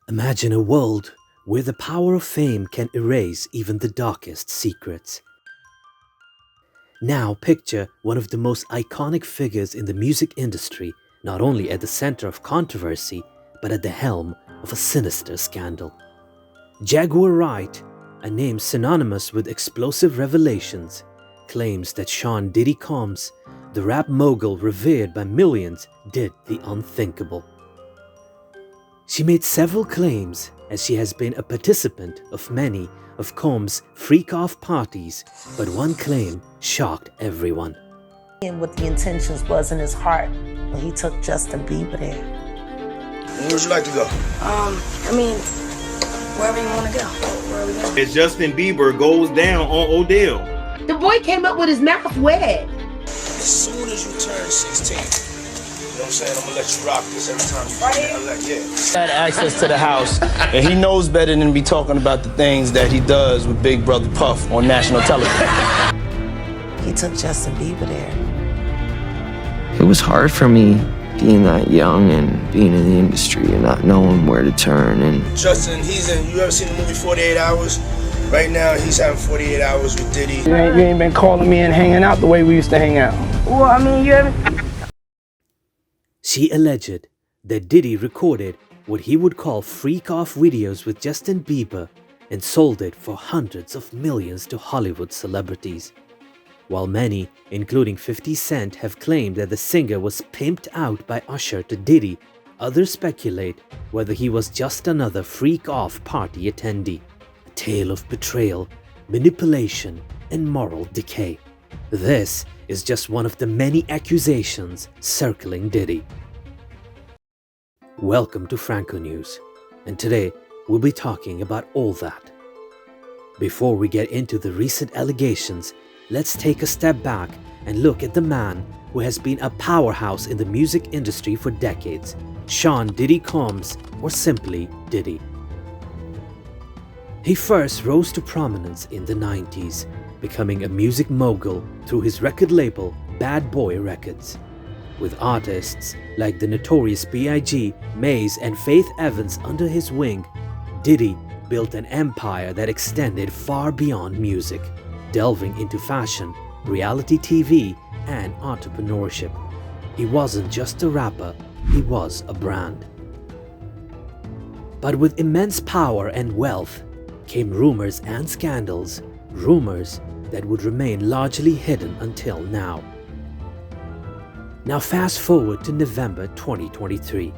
Imagine a world where the power of fame can erase even the darkest secrets. Now picture one of the most iconic figures in the music industry, not only at the center of controversy, but at the helm of a sinister scandal. Jaguar Wright, a name synonymous with explosive revelations, claims that Sean Diddy Combs, the rap mogul revered by millions, did the unthinkable. She made several claims, as she has been a participant of many of Combs' freak-off parties, but one claim shocked everyone. And what the intentions was in his heart when he took Justin Bieber there. Where would you like to go? Wherever you want to go. Where are we going? As Justin Bieber goes down on Odell. The boy came up with his mouth wet. As soon as you turn 16, you know what I'm saying? I'm gonna let you rock this every time you Had access to the house, and he knows better than to be talking about the things that he does with Big Brother Puff on national television. He took Justin Bieber there. It was hard for me being that young and being in the industry and not knowing where to turn. And Justin, you ever seen the movie 48 Hours? Right now, he's having 48 hours with Diddy. You ain't been calling me and hanging out the way we used to hang out. Well, you haven't. She alleged that Diddy recorded what he would call freak-off videos with Justin Bieber and sold it for hundreds of millions to Hollywood celebrities. While many, including 50 Cent, have claimed that the singer was pimped out by Usher to Diddy, others speculate whether he was just another freak-off party attendee. A tale of betrayal, manipulation, and moral decay. This is just one of the many accusations circling Diddy. Welcome to Franco News, and today we'll be talking about all that. Before we get into the recent allegations, let's take a step back and look at the man who has been a powerhouse in the music industry for decades, Sean Diddy Combs, or simply Diddy. He first rose to prominence in the 90s, becoming a music mogul through his record label Bad Boy Records. With artists like the Notorious B.I.G., Maze, and Faith Evans under his wing, Diddy built an empire that extended far beyond music, delving into fashion, reality TV, and entrepreneurship. He wasn't just a rapper, he was a brand. But with immense power and wealth came rumors and scandals, rumors that would remain largely hidden until now. Now fast forward to November 2023.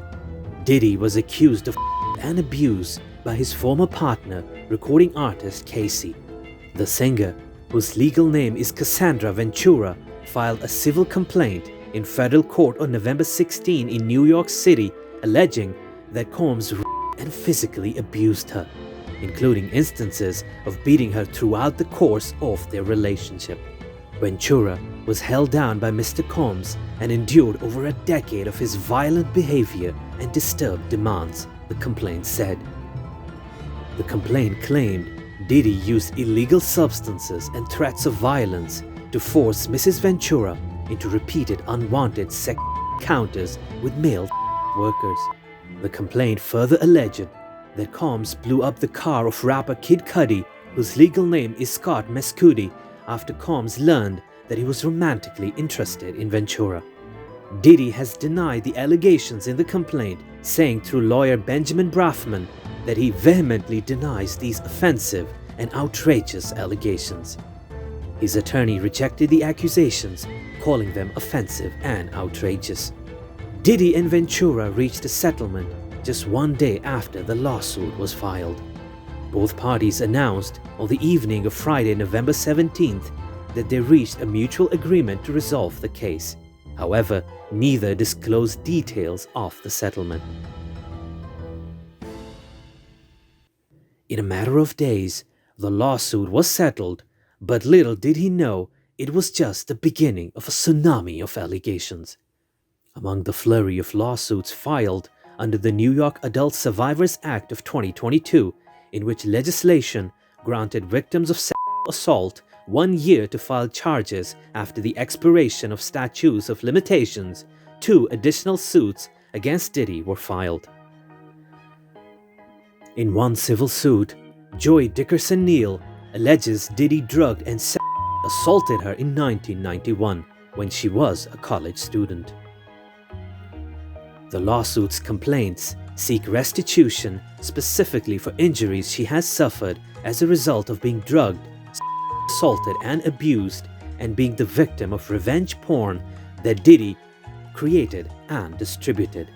Diddy was accused of and abuse by his former partner, recording artist Casey. The singer, whose legal name is Cassandra Ventura, filed a civil complaint in federal court on November 16 in New York City, alleging that Combs and physically abused her, including instances of beating her throughout the course of their relationship. Ventura was held down by Mr. Combs and endured over a decade of his violent behavior and disturbed demands, the complaint said. The complaint claimed Diddy used illegal substances and threats of violence to force Mrs. Ventura into repeated unwanted sex encounters with male workers. The complaint further alleged that Combs blew up the car of rapper Kid Cudi, whose legal name is Scott Mescudi, after Combs learned that he was romantically interested in Ventura. Diddy has denied the allegations in the complaint, saying through lawyer Benjamin Brafman that he vehemently denies these offensive and outrageous allegations. His attorney rejected the accusations, calling them offensive and outrageous. Diddy and Ventura reached a settlement just one day after the lawsuit was filed. Both parties announced on the evening of Friday, November 17th, that they reached a mutual agreement to resolve the case. However, neither disclosed details of the settlement. In a matter of days, the lawsuit was settled, but little did he know it was just the beginning of a tsunami of allegations. Among the flurry of lawsuits filed under the New York Adult Survivors Act of 2022, in which legislation granted victims of sexual assault 1 year to file charges after the expiration of statutes of limitations, 2 additional suits against Diddy were filed. In one civil suit, Joy Dickerson Neal alleges Diddy drugged and assaulted her in 1991 when she was a college student. The lawsuit's complaints seek restitution specifically for injuries she has suffered as a result of being drugged, assaulted and abused, and being the victim of revenge porn that Diddy created and distributed.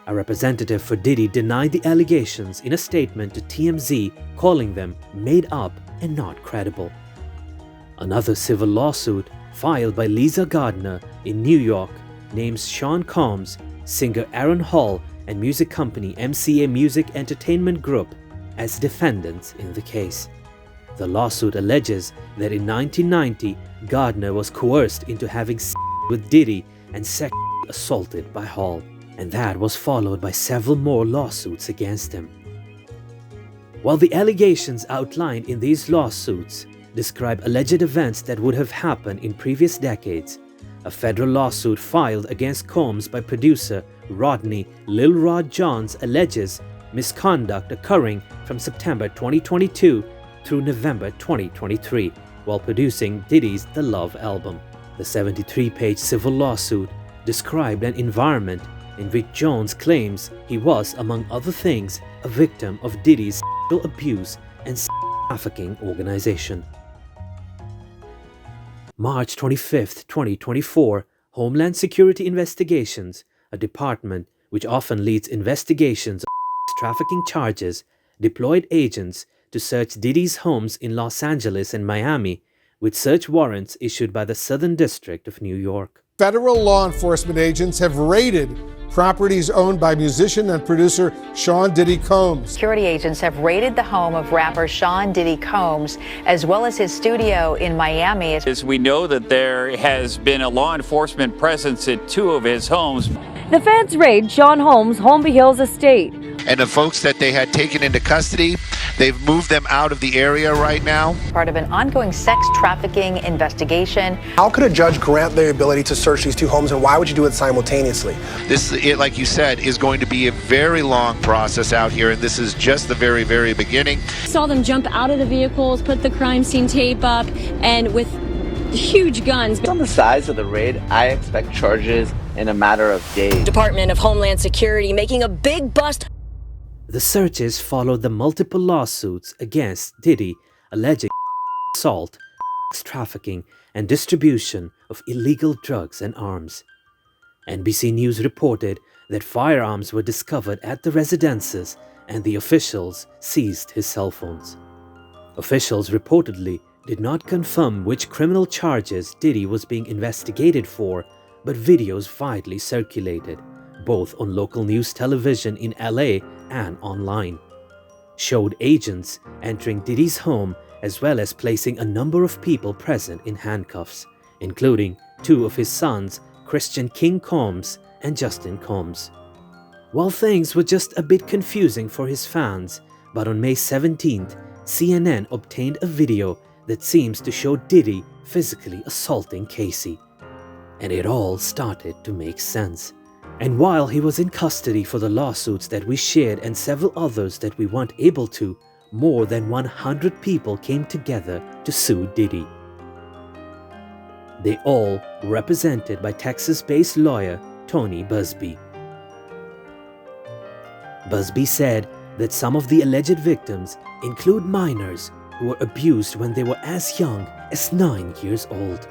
A representative for Diddy denied the allegations in a statement to TMZ, calling them made up and not credible. Another civil lawsuit filed by Lisa Gardner in New York names Sean Combs, singer Aaron Hall, and music company MCA Music Entertainment Group as defendants in the case. The lawsuit alleges that in 1990, Gardner was coerced into having sex with Diddy and sexually assaulted by Hall, and that was followed by several more lawsuits against him. While the allegations outlined in these lawsuits describe alleged events that would have happened in previous decades, a federal lawsuit filed against Combs by producer Rodney Lil Rod Johns alleges misconduct occurring from September 2022 through November 2023 while producing Diddy's The Love album. The 73-page civil lawsuit described an environment in which Jones claims he was, among other things, a victim of Diddy's sexual abuse and trafficking organization. March 25, 2024, Homeland Security Investigations, a department which often leads investigations of trafficking charges, deployed agents to search Diddy's homes in Los Angeles and Miami, with search warrants issued by the Southern District of New York. Federal law enforcement agents have raided properties owned by musician and producer Sean Diddy Combs. Security agents have raided the home of rapper Sean Diddy Combs, as well as his studio in Miami. As we know that there has been a law enforcement presence at two of his homes. The feds raid Sean Holmes' Holmby Hills estate. And the folks that they had taken into custody, they've moved them out of the area right now. Part of an ongoing sex trafficking investigation. How could a judge grant the ability to search these two homes, and why would you do it simultaneously? This, like you said, is going to be a very long process out here, and this is just the very, very beginning. Saw them jump out of the vehicles, put the crime scene tape up, and with huge guns. Based on the size of the raid, I expect charges in a matter of days. Department of Homeland Security making a big bust. The searches followed the multiple lawsuits against Diddy alleging assault, trafficking, and distribution of illegal drugs and arms. NBC News reported that firearms were discovered at the residences and the officials seized his cell phones. Officials reportedly did not confirm which criminal charges Diddy was being investigated for, but videos widely circulated, both on local news television in LA and online, showed agents entering Diddy's home as well as placing a number of people present in handcuffs, including two of his sons, Christian King Combs and Justin Combs. While things were just a bit confusing for his fans, but on May 17th, CNN obtained a video that seems to show Diddy physically assaulting Casey. And it all started to make sense. And while he was in custody for the lawsuits that we shared and several others that we weren't able to, more than 100 people came together to sue Diddy. They all were represented by Texas-based lawyer Tony Busby. Busby said that some of the alleged victims include minors who were abused when they were as young as 9 years old.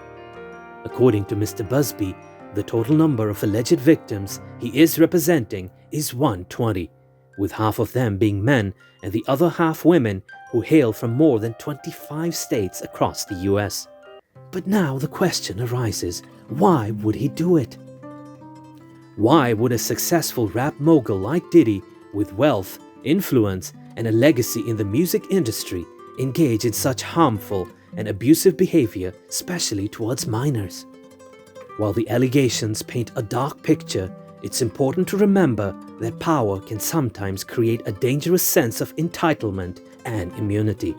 According to Mr. Busby, the total number of alleged victims he is representing is 120, with half of them being men and the other half women who hail from more than 25 states across the US. But now the question arises, why would he do it? Why would a successful rap mogul like Diddy, with wealth, influence, and a legacy in the music industry, engage in such harmful and abusive behavior, especially towards minors? While the allegations paint a dark picture, it's important to remember that power can sometimes create a dangerous sense of entitlement and immunity.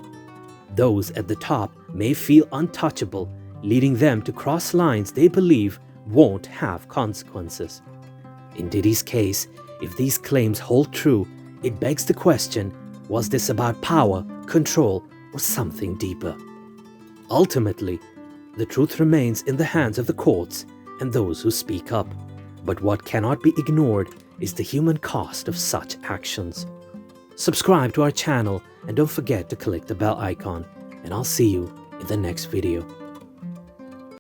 Those at the top may feel untouchable, leading them to cross lines they believe won't have consequences. In Diddy's case, if these claims hold true, It begs the question, was this about power, control, or something deeper? Ultimately, the truth remains in the hands of the courts and those who speak up. But what cannot be ignored is the human cost of such actions. Subscribe to our channel and don't forget to click the bell icon, and I'll see you in the next video.